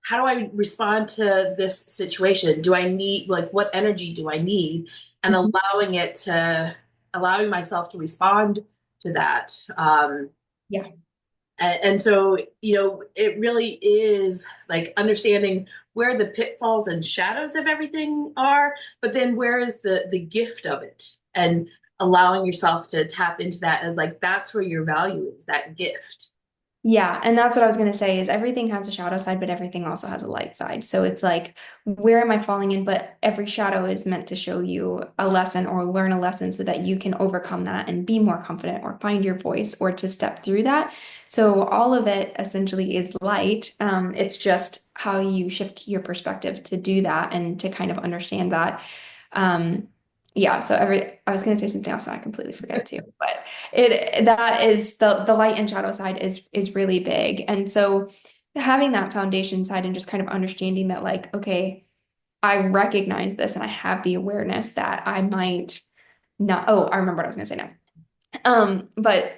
how do I respond to this situation? Do I need like what energy do I need? And mhm, allowing myself to respond to that. yeah, And so, it really is like understanding where the pitfalls and shadows of everything are, but then where is the gift of it? And allowing yourself to tap into that as like that's where your value is, that gift. Yeah, and that's what I was going to say is everything has a shadow side, but everything also has a light side. So it's like, where am I falling in? But every shadow is meant to show you a lesson or learn a lesson so that you can overcome that and be more confident or find your voice or to step through that. So all of it essentially is light. It's just how you shift your perspective to do that and to kind of understand that. Yeah, so I was going to say something else and I completely forget too, but it that is the light and shadow side is really big. And so having that foundation side and just kind of understanding that like, okay, I recognize this and I have the awareness that I might not, oh, I remember what I was gonna say now. But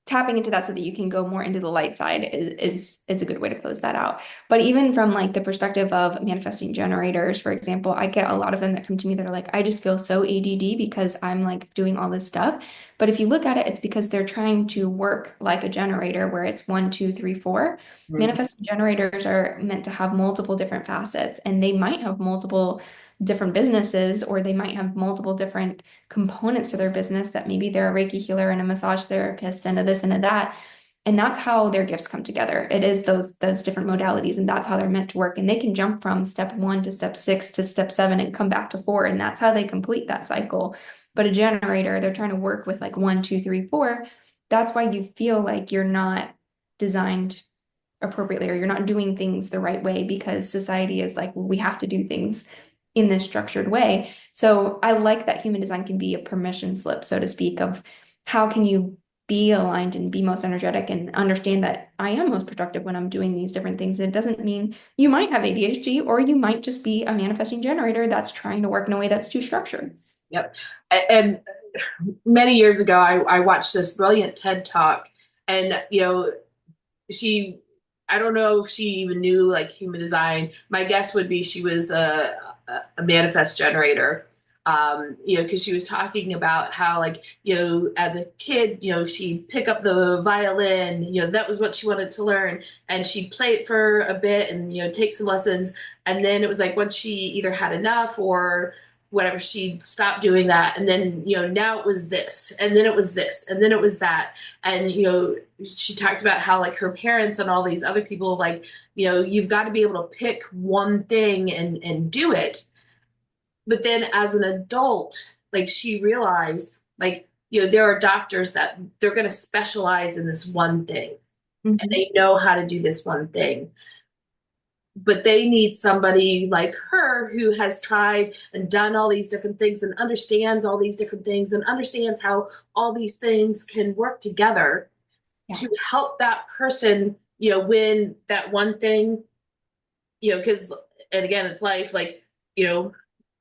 tapping into that so that you can go more into the light side is a good way to close that out. But even from like the perspective of manifesting generators, for example, I get a lot of them that come to me that are like, I just feel so ADD because I'm like doing all this stuff. But if you look at it, it's because they're trying to work like a generator where it's one, two, three, four. Mhm. Manifesting generators are meant to have multiple different facets, and they might have multiple different businesses, or they might have multiple different components to their business that maybe they're a Reiki healer and a massage therapist and a this and a that. And that's how their gifts come together. It is those different modalities, and that's how they're meant to work. And they can jump from step one to step six to step seven and come back to four, and that's how they complete that cycle. But a generator, they're trying to work with like one, two, three, four. That's why you feel like you're not designed appropriately or you're not doing things the right way because society is like, well, we have to do things in this structured way. So I like that human design can be a permission slip, so to speak, of how can you be aligned and be most energetic and understand that I am most productive when I'm doing these different things. And it doesn't mean you might have ADHD or you might just be a manifesting generator that's trying to work in a way that's too structured. Yep. And many years ago, I watched this brilliant TED talk, and she, I don't know if she even knew like human design. My guess would be she was a manifest generator. Because she was talking about how, like, as a kid, she'd pick up the violin, that was what she wanted to learn, and she'd play it for a bit and, take some lessons. And then it was like once she either had enough or whatever, she stopped doing that. And then, now it was this, and then it was this, and then it was that. And, she talked about how like her parents and all these other people, like, you've got to be able to pick one thing and do it. But then as an adult, like she realized, like, there are doctors that they're going to specialize in this one thing and Mhm. they know how to do this one thing. But they need somebody like her who has tried and done all these different things and understands all these different things and understands how all these things can work together Yeah. to help that person, win that one thing, because, and again, it's life, like, you know,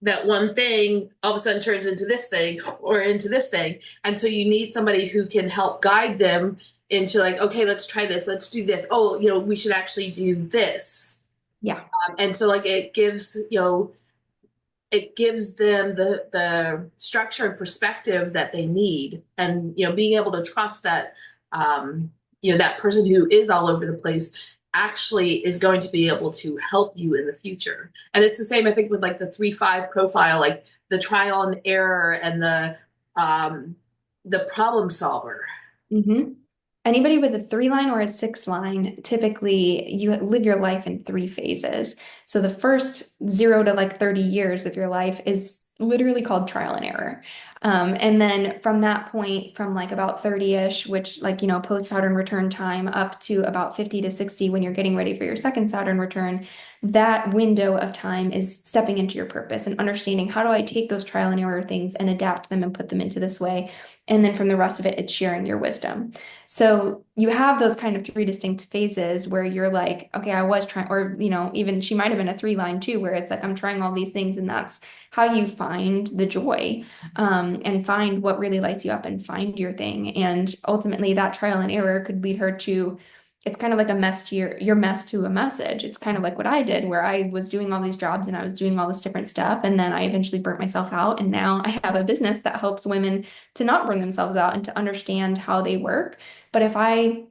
that one thing all of a sudden turns into this thing or into this thing. And so you need somebody who can help guide them into like, okay, let's try this, let's do this. Oh, we should actually do this. Yeah. And so like it gives them the structure and perspective that they need, and being able to trust that that person who is all over the place actually is going to be able to help you in the future. And it's the same, I think, with like the 3-5 profile, like the trial and error and the problem solver. Hmm. Anybody with a three line or a six line, typically you live your life in three phases. So the first 0 to like 30 years of your life is literally called trial and error. And then from that point, from like about 30-ish, which like, post Saturn return time up to about 50 to 60 when you're getting ready for your second Saturn return, that window of time is stepping into your purpose and understanding how do I take those trial and error things and adapt them and put them into this way. And then from the rest of it, it's sharing your wisdom. So you have those kind of three distinct phases where you're like, okay, I was trying, or, even she might have been a three line too, where it's like, I'm trying all these things. And that's how you find the joy, and find what really lights you up and find your thing. And ultimately, that trial and error could lead her to, it's kind of like a mess to your mess to a message. It's kind of like what I did, where I was doing all these jobs and I was doing all this different stuff. And then I eventually burnt myself out. And now I have a business that helps women to not burn themselves out and to understand how they work. But if I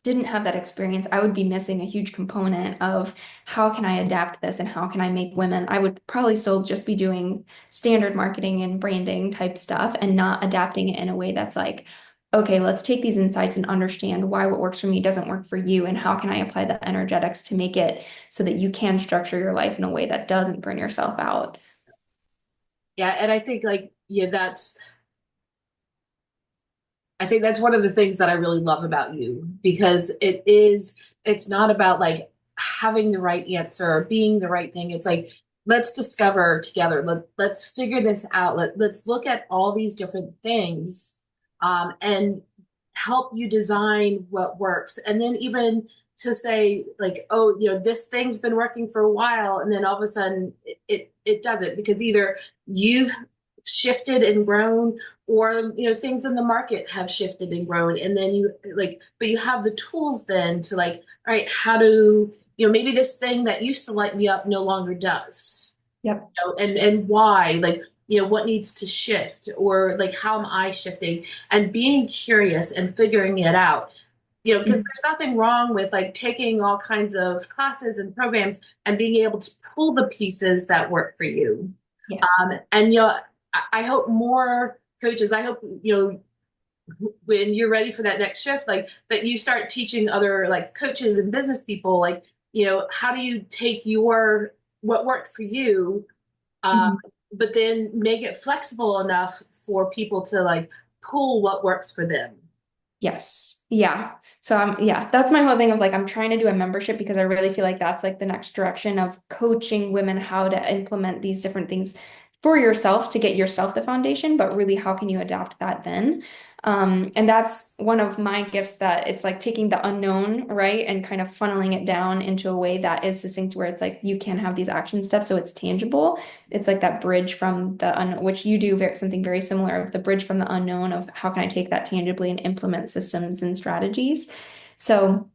didn't have that experience, I would be missing a huge component of how can I adapt this and how can I make women. I would probably still just be doing standard marketing and branding type stuff and not adapting it in a way that's like, okay, let's take these insights and understand why what works for me doesn't work for you, and how can I apply the energetics to make it so that you can structure your life in a way that doesn't burn yourself out. Yeah, and I think like yeah, I think that's one of the things that I really love about you because it's not about like having the right answer or being the right thing. It's like, let's discover together. Let's figure this out. Let's look at all these different things, and help you design what works. And then even to say like, oh, this thing's been working for a while, and then all of a sudden it doesn't because either you've shifted and grown, or things in the market have shifted and grown, and then you like, but you have the tools then to like, all right, how do maybe this thing that used to light me up no longer does, Yep. and why, like, what needs to shift, or like how am I shifting, and being curious and figuring it out, because Mhm. there's nothing wrong with like taking all kinds of classes and programs and being able to pull the pieces that work for you. Yes. And I hope more coaches, I hope, when you're ready for that next shift, like that you start teaching other like coaches and business people, like, how do you take your what worked for you, um, Mhm. but then make it flexible enough for people to like pull what works for them. Yes. Yeah. So yeah, that's my whole thing of like I'm trying to do a membership because I really feel like that's like the next direction of coaching women how to implement these different things for yourself to get yourself the foundation, but really how can you adapt that then? And that's one of my gifts, that it's like taking the unknown, right, and kind of funneling it down into a way that is succinct where it's like you can have these action steps so it's tangible. It's like that bridge from the unknown, which you do something very similar of the bridge from the unknown of how can I take that tangibly and implement systems and strategies. So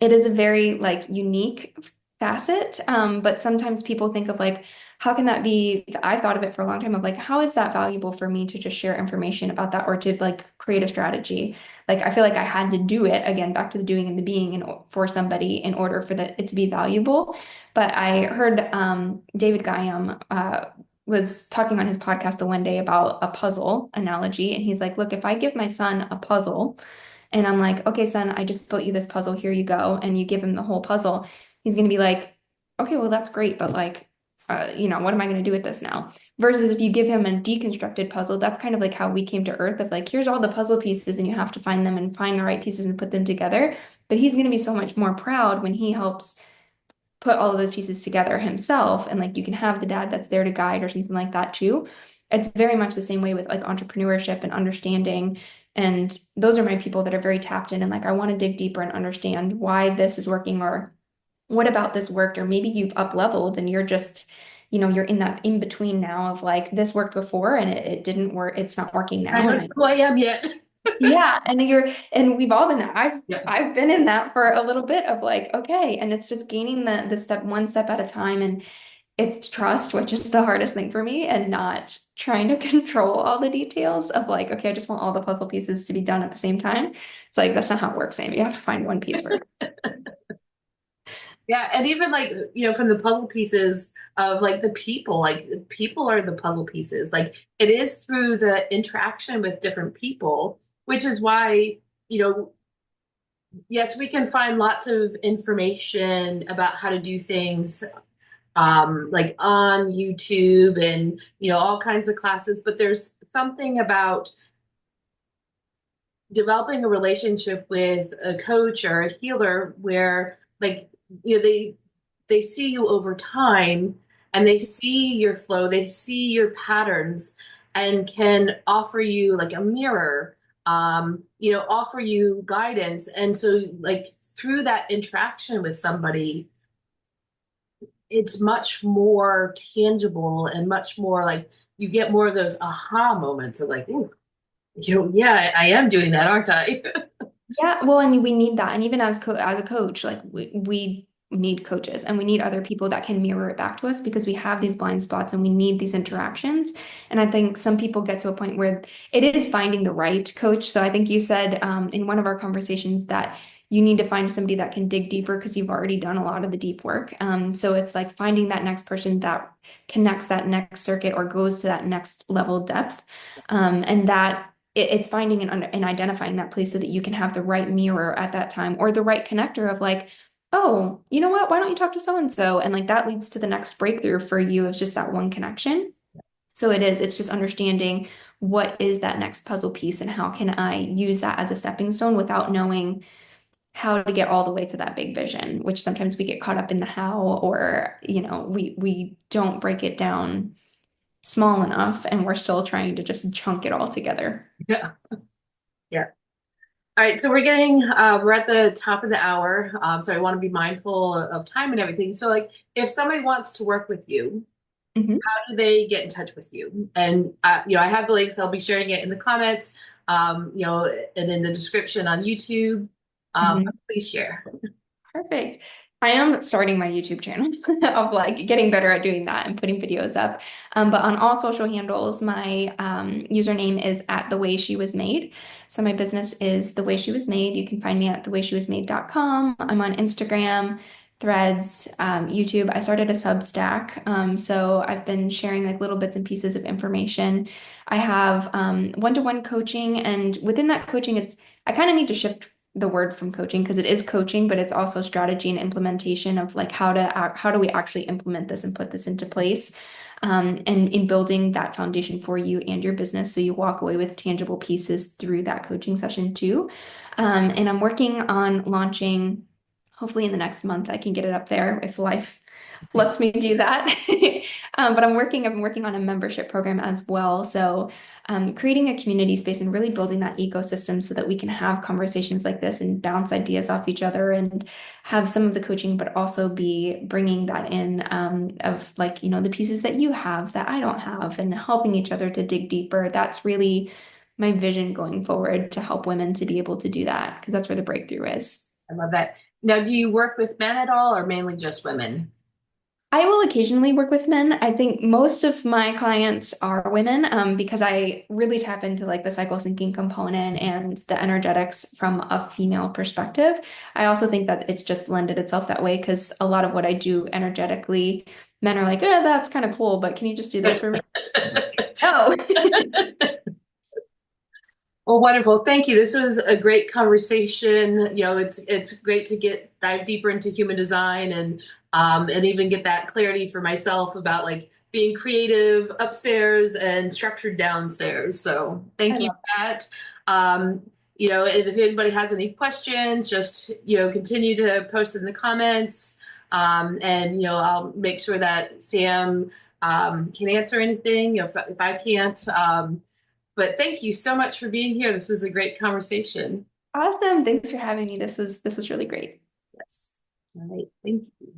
it is a very like unique facet. But sometimes people think of like, how can that be? I've thought of it for a long time of like, how is that valuable for me to just share information about that or to like create a strategy? Like, I feel like I had to do it again, back to the doing and the being for somebody in order for it to be valuable. But I heard David Guyam was talking on his podcast the one day about a puzzle analogy. And he's like, look, if I give my son a puzzle, and I'm like, okay, son, I just built you this puzzle. Here you go. And you give him the whole puzzle. He's going to be like, okay, well, that's great. But like, what am I going to do with this now? Versus if you give him a deconstructed puzzle, that's kind of like how we came to Earth of like, here's all the puzzle pieces and you have to find them and find the right pieces and put them together. But he's going to be so much more proud when he helps put all of those pieces together himself. And like, you can have the dad that's there to guide or something like that too. It's very much the same way with like entrepreneurship and understanding. And those are my people that are very tapped in and like, I want to dig deeper and understand why this is working, or what about this worked, or maybe you've up leveled and you're just, you're in that in between now of like, this worked before and it didn't work. It's not working I now. don't And know who I am yet. yeah, and we've all been there. I've Yeah. I've been in that for a little bit of like, okay, and it's just gaining the step one step at a time, and it's trust, which is the hardest thing for me, and not trying to control all the details of like, okay, I just want all the puzzle pieces to be done at the same time. It's like that's not how it works, Amy. You have to find one piece first. Yeah, and even like, from the puzzle pieces of like the people are the puzzle pieces. Like it is through the interaction with different people, which is why, you know, yes, we can find lots of information about how to do things, like on YouTube and, all kinds of classes, but there's something about developing a relationship with a coach or a healer where like, they see you over time, and they see your flow, they see your patterns, and can offer you like a mirror, offer you guidance. And so like through that interaction with somebody, it's much more tangible and much more like you get more of those aha moments of like, ooh, yeah, I am doing that, aren't I? Yeah, well, and we need that. And even as a coach, like we need coaches and we need other people that can mirror it back to us because we have these blind spots and we need these interactions. And I think some people get to a point where it is finding the right coach. So I think you said in one of our conversations that you need to find somebody that can dig deeper because you've already done a lot of the deep work. So it's like finding that next person that connects that next circuit or goes to that next level depth. And that it's finding and identifying that place so that you can have the right mirror at that time or the right connector of like, oh, you know what? Why don't you talk to so and so? And like that leads to the next breakthrough for you. It's just that one connection. So it's just understanding what is that next puzzle piece and how can I use that as a stepping stone without knowing how to get all the way to that big vision, which sometimes we get caught up in the how, or, we don't break it down small enough and we're still trying to just chunk it all together. Yeah. Yeah. All right, so we're at the top of the hour, so I want to be mindful of time and everything. So, like, if somebody wants to work with you, Mhm. how do they get in touch with you? And I have the links. I'll be sharing it in the comments, and in the description on YouTube. Mhm. Please share. Perfect. I am starting my YouTube channel of like getting better at doing that and putting videos up. But on all social handles, my username is at the way she was made. So my business is the way she was made. You can find me at thewaysheWasMade.com. I'm on Instagram, Threads, YouTube. I started a Substack. So I've been sharing like little bits and pieces of information. I have one-to-one coaching, and within that coaching, I kind of need to shift the word from coaching because it is coaching, but it's also strategy and implementation of like how do we actually implement this and put this into place, and in building that foundation for you and your business so you walk away with tangible pieces through that coaching session too. And I'm working on launching, hopefully in the next month, I can get it up there if life lets me do that. But I've been working on a membership program as well. So creating a community space and really building that ecosystem so that we can have conversations like this and bounce ideas off each other and have some of the coaching, but also be bringing that in, of like, the pieces that you have that I don't have and helping each other to dig deeper. That's really my vision going forward to help women to be able to do that because that's where the breakthrough is. I love that. Now, do you work with men at all, or mainly just women? I will occasionally work with men. I think most of my clients are women, because I really tap into like the cycle syncing component and the energetics from a female perspective. I also think that it's just lended itself that way because a lot of what I do energetically, men are like, that's kind of cool, but can you just do this for me? Oh. Well, wonderful. Thank you. This was a great conversation. It's great to dive deeper into human design and even get that clarity for myself about like being creative upstairs and structured downstairs. So I thank you love for that. And if anybody has any questions, just continue to post in the comments. And I'll make sure that Sam can answer anything. If I can't. But thank you so much for being here. This was a great conversation. Awesome. Thanks for having me. This was really great. Yes. All right. Thank you.